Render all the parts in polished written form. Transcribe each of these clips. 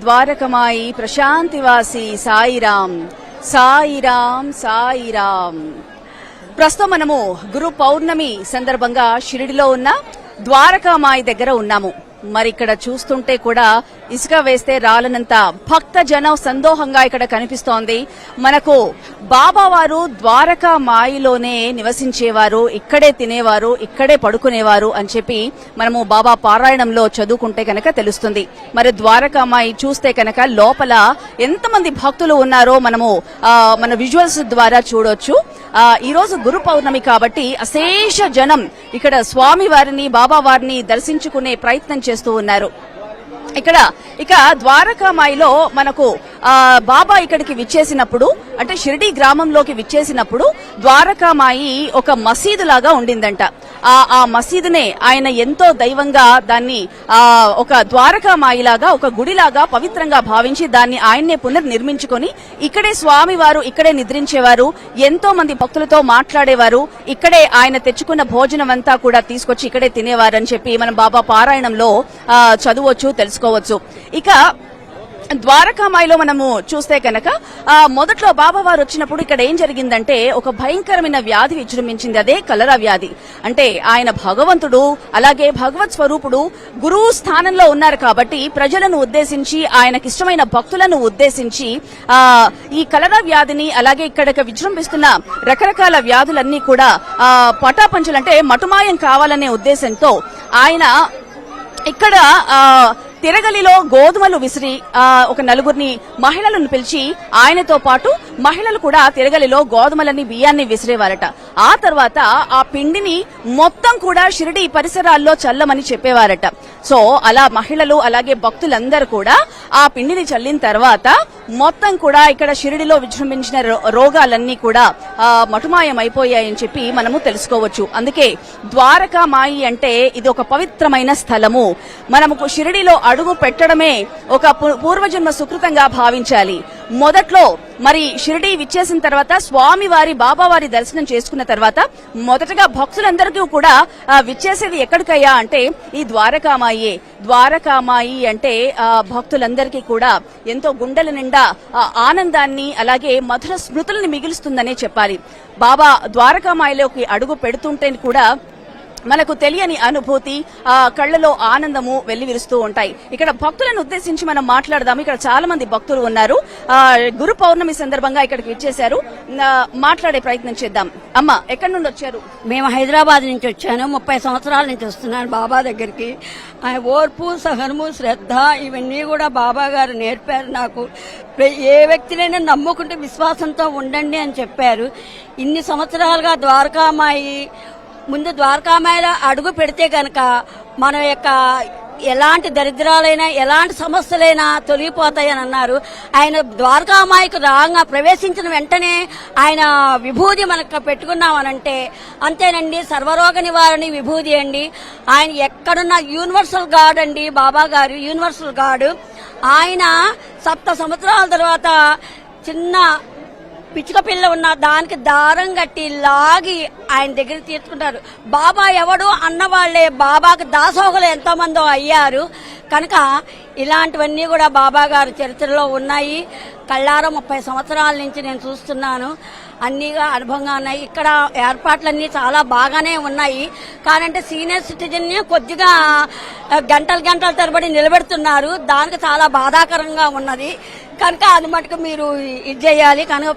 ద్వారకమాయి ప్రశాంతివాసి సాయిరాం సాయిరాం సాయిరాం. ప్రస్తుతం మనము గురు పౌర్ణమి సందర్భంగా షిరిడిలో ఉన్న ద్వారకామాయి దగ్గర ఉన్నాము. మరి ఇక్కడ చూస్తుంటే కూడా ఇసుక వేస్తే రాలనంత భక్త జనం సందోహంగా ఇక్కడ కనిపిస్తోంది. మనకు బాబావారు ద్వారకామాయిలోనే నివసించేవారు, ఇక్కడే తినేవారు, ఇక్కడే పడుకునేవారు అని చెప్పి మనము బాబా పారాయణంలో చదువుకుంటే కనుక తెలుస్తుంది. మరి ద్వారకామాయి చూస్తే కనుక లోపల ఎంతమంది భక్తులు ఉన్నారో మనము మన విజువల్స్ ద్వారా చూడొచ్చు. ఈ రోజు గురు పౌర్ణమి కాబట్టి అశేష జనం ఇక్కడ స్వామి వారిని బాబా వారిని దర్శించుకునే ప్రయత్నం చేస్తూ ఉన్నారు. ఇక ద్వారకామాయిలో మనకు బాబా ఇక్కడికి విచ్చేసినప్పుడు, అంటే షిరిడి గ్రామంలోకి విచ్చేసినప్పుడు ద్వారకామాయి ఒక మసీదు లాగా ఉండిందంట. ఆ మసీదునే ఆయన ఎంతో దైవంగా దాన్ని ఒక ద్వారకామాయిలాగా, ఒక గుడిలాగా పవిత్రంగా భావించి దాన్ని ఆయన్నే పునర్నిర్మించుకొని ఇక్కడే స్వామి వారు ఇక్కడే నిద్రించేవారు, ఎంతో మంది భక్తులతో మాట్లాడేవారు, ఇక్కడే ఆయన తెచ్చుకున్న భోజనం అంతా కూడా తీసుకొచ్చి ఇక్కడే తినేవారు అని చెప్పి మనం బాబా పారాయణంలో చదవచ్చు, తెలుసుకోవచ్చు. ఇక ద్వారకామాయిలో మనము చూస్తే కనుక మొదట్లో బాబావారు వచ్చినప్పుడు ఇక్కడ ఏం జరిగిందంటే ఒక భయంకరమైన వ్యాధి విజృంభించింది. అదే కలరా వ్యాధి. అంటే ఆయన భగవంతుడు, అలాగే భగవత్ స్వరూపుడు గురువు స్థానంలో ఉన్నారు కాబట్టి ప్రజలను ఉద్దేశించి, ఆయనకిష్టమైన భక్తులను ఉద్దేశించి ఈ కలరా వ్యాధిని, అలాగే ఇక్కడ విజృంభిస్తున్న రకరకాల వ్యాధులన్నీ కూడా పటాపంచలంటే మటుమాయం కావాలనే ఉద్దేశంతో ఆయన ఇక్కడ తిరగలిలో గోధుమలు విసిరి ఒక నలుగురిని మహిళలను పిలిచి ఆయనతో పాటు మహిళలు కూడా తిరగలిలో గోధుమలని బియ్యాన్ని విసిరేవారట. ఆ తర్వాత ఆ పిండిని మొత్తం కూడా షిరిడి పరిసరాల్లో చల్లమని చెప్పేవారట. సో అలా మహిళలు అలాగే భక్తులందరూ కూడా ఆ పిండిని చల్లిన తర్వాత మొత్తం కూడా ఇక్కడ షిరిడిలో విజృంభించిన రోగాలన్నీ కూడా మటుమాయం అయిపోయాయని చెప్పి మనము తెలుసుకోవచ్చు. అందుకే ద్వారకామాయి అంటే ఇది ఒక పవిత్రమైన స్థలము. మనము షిరిడిలో అడుగు పెట్టడమే ఒక పూర్వజన్మ సుకృతంగా భావించాలి. మొదట్లో మరి షిరిడి విచ్చేసిన తర్వాత స్వామి వారి బాబావారి దర్శనం చేసుకున్న తర్వాత మొదటగా భక్తులందరికీ కూడా విచ్చేసేది ఎక్కడికయ్యా అంటే ఈ ద్వారకామాయే. ద్వారకామాయి అంటే భక్తులందరికీ కూడా ఎంతో గుండెల నిండా ఆనందాన్ని అలాగే మధుర స్మృతులను మిగులుస్తుందనే చెప్పాలి. బాబా ద్వారకామాయిలోకి అడుగు పెడుతుంటే కూడా మనకు తెలియని అనుభూతి, కళ్లలో ఆనందము వెల్లివిరుస్తూ ఉంటాయి. ఇక్కడ భక్తులను ఉద్దేశించి మనం మాట్లాడదాము. ఇక్కడ చాలా మంది భక్తులు ఉన్నారు. గురు పౌర్ణమి సందర్భంగా ఇక్కడికి విచ్చేశారు. మాట్లాడే ప్రయత్నం చేద్దాం. అమ్మ, ఎక్కడి నుండి వచ్చారు? మేము హైదరాబాద్ నుంచి వచ్చాను. 30 సంవత్సరాల నుంచి వస్తున్నాను బాబా దగ్గరికి. ఓర్పు, సహనము, శ్రద్ధ ఇవన్నీ కూడా బాబా గారు నేర్పారు నాకు. ఏ వ్యక్తినైనా నమ్ముకుంటే విశ్వాసంతో ఉండండి అని చెప్పారు. ఇన్ని సంవత్సరాలుగా ద్వారకామాయి ముందు ద్వారకామాయిలో అడుగు పెడితే గనక మన యొక్క ఎలాంటి దరిద్రాలైనా ఎలాంటి సమస్యలైనా తొలగిపోతాయని అన్నారు. ఆయన ద్వారకామాయికి రాగా ప్రవేశించిన వెంటనే ఆయన విభూది మనకు పెట్టుకున్నామనంటే అంతేనండి, సర్వరోగ నివారణ విభూది అండి. ఆయన ఎక్కడున్న యూనివర్సల్ గాడ్ అండి బాబా గారు, యూనివర్సల్ గాడ్. ఆయన 7 సంవత్సరాల తర్వాత చిన్న పిచ్చుక పిల్ల ఉన్న దానికి దారం కట్టి లాగి ఆయన దగ్గర తీసుకుంటారు. బాబా ఎవడు అన్నవాళ్లే బాబాకి దాసోహులు ఎంతో మందో అయ్యారు. కనుక ఇలాంటివన్నీ కూడా బాబా గారి చరిత్రలో ఉన్నాయి. కళ్ళారా 30 సంవత్సరాల నుంచి నేను చూస్తున్నాను. అన్నీగా అనుభవంగా ఉన్నాయి. ఇక్కడ ఏర్పాట్లన్నీ చాలా బాగానే ఉన్నాయి. కానంటే సీనియర్ సిటిజన్ కొద్దిగా గంటల తరబడి నిలబెడుతున్నారు. దానికి చాలా బాధాకరంగా ఉన్నది. కనుక అది మటుకు మీరు ఇది చేయాలి. కనుక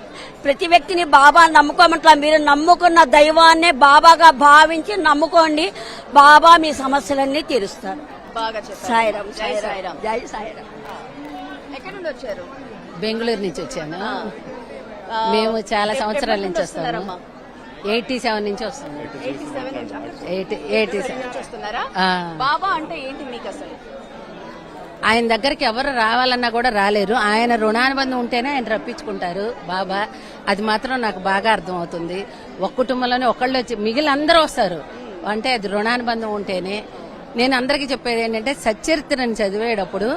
ప్రతి వ్యక్తిని బాబా నమ్ముకోమంటా. మీరు నమ్ముకున్న దైవాన్నే బాబాగా భావించి నమ్ముకోండి. బాబా మీ సమస్యలన్నీ తీరుస్తారు. సాయిరాం, సాయిరాం, జై సాయిరాం. ఎక్కడి నుండి వచ్చారు? బెంగళూరు నుంచి వచ్చాను. మేము చాలా సంవత్సరాల నుంచి వస్తాము. 87 నుంచి వస్తున్నాం. 87 బాబా అంటే ఏంటి మీకు అసలు? ఆయన దగ్గరికి ఎవరు రావాలన్నా కూడా రాలేరు. ఆయన రుణానుబంధం ఉంటేనే ఆయన రప్పించుకుంటారు బాబా. అది మాత్రం నాకు బాగా అర్థం అవుతుంది. ఒక కుటుంబంలోనే ఒకళ్ళు వచ్చి మిగిలిన అందరూ వస్తారు అంటే అది రుణానుబంధం ఉంటేనే. నేను అందరికీ చెప్పేది ఏంటంటే సచ్చరిత్రను చదివేటప్పుడు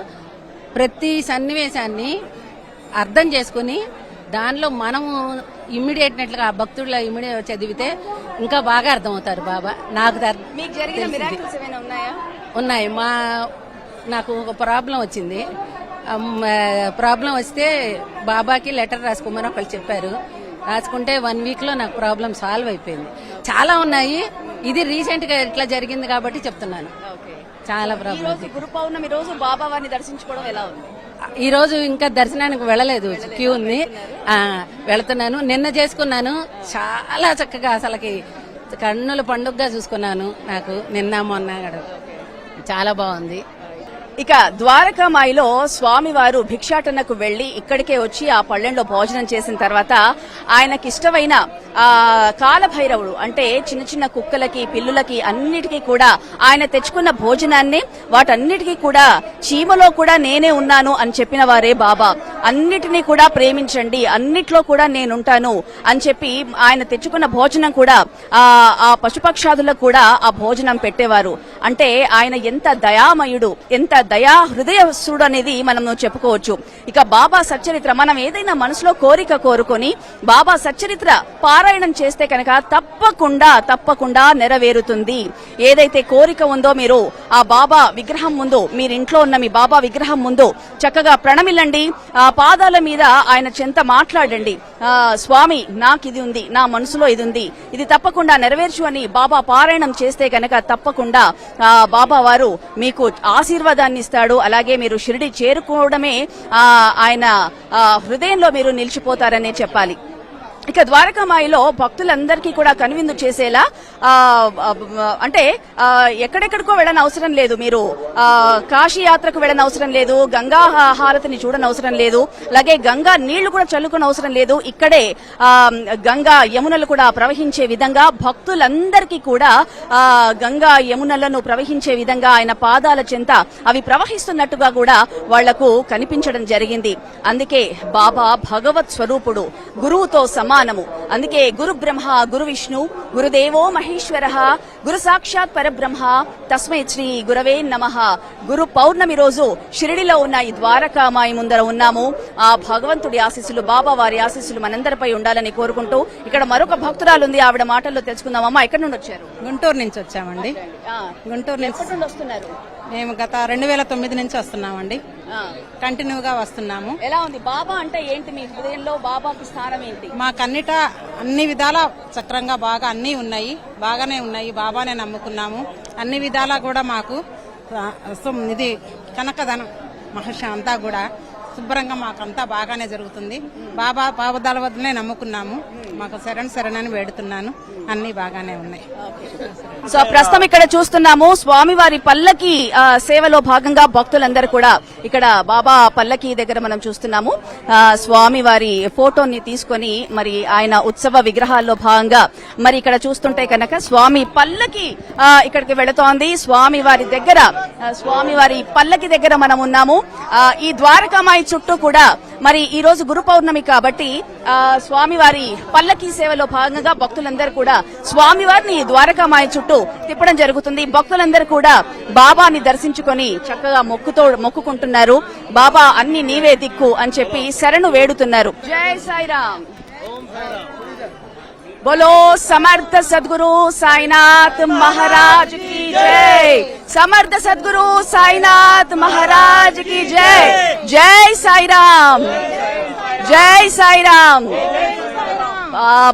ప్రతి సన్నివేశాన్ని అర్థం చేసుకుని దానిలో మనము ఇమ్మీడియట్గా ఆ భక్తుల్లో ఇమ్మీడియట్ చదివితే ఇంకా బాగా అర్థమవుతారు బాబా. నాకు ఉన్నాయి. ఉన్నాయి. నాకు ఒక ప్రాబ్లం వచ్చింది. ప్రాబ్లం వస్తే బాబాకి లెటర్ రాసుకోమని ఒకళ్ళు చెప్పారు. రాసుకుంటే 1 వీక్ లో నాకు ప్రాబ్లం సాల్వ్ అయిపోయింది. చాలా ఉన్నాయి, ఇది రీసెంట్ గా ఇట్లా జరిగింది కాబట్టి చెప్తున్నాను. చాలా ప్రాబ్లం. గురు పౌర్ణమి రోజు బాబా వారిని దర్శించుకోవడం ఎలా ఉంది? ఈ రోజు ఇంకా దర్శనానికి వెళ్ళలేదు, క్యూ ఉంది. వెళుతున్నాను. నిన్న చేసుకున్నాను, చాలా చక్కగా అసలుకి కన్నుల పండుగగా చూసుకున్నాను. నాకు నిన్న మొన్న చాలా బాగుంది. ఇక ద్వారకామాయిలో స్వామివారు భిక్షాటనకు వెళ్లి ఇక్కడికే వచ్చి ఆ పళ్ళెంలో భోజనం చేసిన తర్వాత ఆయనకిష్టమైన కాలభైరవుడు అంటే చిన్న చిన్న కుక్కలకి పిల్లులకి అన్నిటికీ కూడా ఆయన తెచ్చుకున్న భోజనాన్ని వాటన్నిటికీ కూడా చీమలో కూడా నేనే ఉన్నాను అని చెప్పిన వారే బాబా. అన్నిటినీ కూడా ప్రేమించండి, అన్నిట్లో కూడా నేనుంటాను అని చెప్పి ఆయన తెచ్చుకున్న భోజనం కూడా ఆ పశుపక్షాదులకు కూడా ఆ భోజనం పెట్టేవారు. అంటే ఆయన ఎంత దయామయుడు, ఎంత దయా హృదయస్తుడు అనేది మనం చెప్పుకోవచ్చు. ఇక బాబా సచ్చరిత్ర, మనం ఏదైనా మనసులో కోరిక కోరుకొని బాబా సచ్చరిత్ర పారాయణం చేస్తే కనుక తప్పకుండా నెరవేరుతుంది. ఏదైతే కోరిక ఉందో మీరు ఆ బాబా విగ్రహం ముందు, మీరింట్లో ఉన్న మీ బాబా విగ్రహం ముందు చక్కగా ప్రణమిల్లండి, ఆ పాదాల మీద ఆయన చెంత మాట్లాడండి. స్వామి నాకు ఇది ఉంది, నా మనసులో ఇది ఉంది, ఇది తప్పకుండా నెరవేర్చు అని బాబా పారాయణం చేస్తే కనుక తప్పకుండా బాబా వారు మీకు ఆశీర్వాదాన్ని ఇస్తాడు. అలాగే మీరు షిరిడి చేరుకోవడమే ఆయన హృదయంలో మీరు నిలిచిపోతారనే చెప్పాలి. ఇక ద్వారకామాయిలో భక్తులందరికీ కూడా కనువిందు చేసేలా అంటే ఎక్కడెక్కడికో వెళ్ళని అవసరం లేదు, మీరు కాశీ యాత్రకు వెళ్ళని అవసరం లేదు, గంగా హారతిని చూడని అవసరం లేదు, అలాగే గంగా నీళ్లు కూడా చల్లుకుని అవసరం లేదు. ఇక్కడే గంగా యమునలు కూడా ప్రవహించే విధంగా భక్తులందరికీ కూడా గంగా యమునలను ప్రవహించే విధంగా ఆయన పాదాల చెంత అవి ప్రవహిస్తున్నట్టుగా కూడా వాళ్లకు కనిపించడం జరిగింది. అందుకే బాబా భగవత్ స్వరూపుడు, గురువుతో సమానము. అందుకే గురు బ్రహ్మ గురు విష్ణు గురుదేవో మహేశ్వరః గురు సాక్షాత్ పరబ్రహ్మ తస్మై శ్రీ గురవే నమః. గురు పౌర్ణమి రోజు షిరిడిలో ఉన్న ఈ ద్వారకామాయి ముందర ఉన్నాము. ఆ భగవంతుడి ఆశీస్సులు, బాబా వారి ఆశీస్సులు మనందరిపై ఉండాలని కోరుకుంటూ ఇక్కడ మరొక భక్తురాలు ఉంది, ఆవిడ మాటల్లో తెలుసుకుందాం. అమ్మా, ఎక్కడి నుండి వచ్చారు? గుంటూరు నుంచి వచ్చామండి. గుంటూరు నుంచి వస్తున్నారు? మేము గత 2009 నుంచి వస్తున్నామండి, కంటిన్యూగా వస్తున్నాము. ఎలా ఉంది బాబా అంటే ఏంటి మీ హృదయంలో? బాబాకి స్థానం ఏంటి? మాకన్నిట అన్ని విధాలా చక్రంగా బాగా అన్ని ఉన్నాయి, బాగానే ఉన్నాయి. బాబానే నమ్ముకున్నాము. అన్ని విధాలా కూడా మాకు ఇది కనకధనం మహర్షి అంతా కూడా శుభ్రంగా మాకంతా బాగానే జరుగుతుంది. బాబా పాపదాల వద్దనే నమ్ముకున్నాము. మాకు శరణని వేడుతున్నాను. అన్ని బాగానే ఉన్నాయి. సో ప్రస్తుతం ఇక్కడ చూస్తున్నాము స్వామివారి పల్లకి సేవలో భాగంగా భక్తులందరూ కూడా ఇక్కడ బాబా పల్లకి దగ్గర మనం చూస్తున్నాము. స్వామివారి ఫోటోని తీసుకొని మరి ఆయన ఉత్సవ విగ్రహాల్లో భాగంగా మరి ఇక్కడ చూస్తుంటే కనుక స్వామి పల్లకి ఇక్కడికి వెళుతోంది. స్వామివారి పల్లకి దగ్గర మనం ఉన్నాము. ఈ ద్వారకామాయి చుట్టూ కూడా మరి ఈ రోజు గురు పౌర్ణమి కాబట్టి స్వామివారి పల్లకి సేవలో భాగంగా భక్తులందరూ కూడా స్వామివారిని ద్వారకామాయి చుట్టూ తిప్పడం జరుగుతుంది. భక్తులందరూ కూడా బాబాని దర్శించుకొని చక్కగా మొక్కుకుంటున్నారు. బాబా అన్ని నీవే దిక్కు అని చెప్పి శరణు వేడుతున్నారు. జై సాయిరామ్. बोलो समर्थ सद्गुरु साईनाथ महाराज की जय. समर्थ सद्गुरु साईनाथ महाराज की जय. जय साईराम. जय साईराम.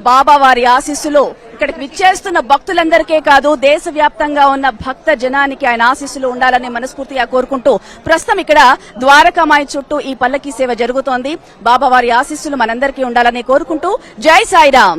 బాబా వారి ఆశీస్సులు ఇక్కడికి విచ్చేస్తున్న భక్తులందరికీ కాదు, దేశవ్యాప్తంగా ఉన్న భక్త జనానికి ఆయన ఆశీస్సులు ఉండాలని మనస్ఫూర్తిగా కోరుకుంటూ ప్రస్తుతం ఇక్కడ ద్వారకామాయి చుట్టూ ఈ పల్లకి సేవ జరుగుతోంది. బాబా వారి ఆశీస్సులు మనందరికీ ఉండాలని కోరుకుంటూ జై సాయిరాం.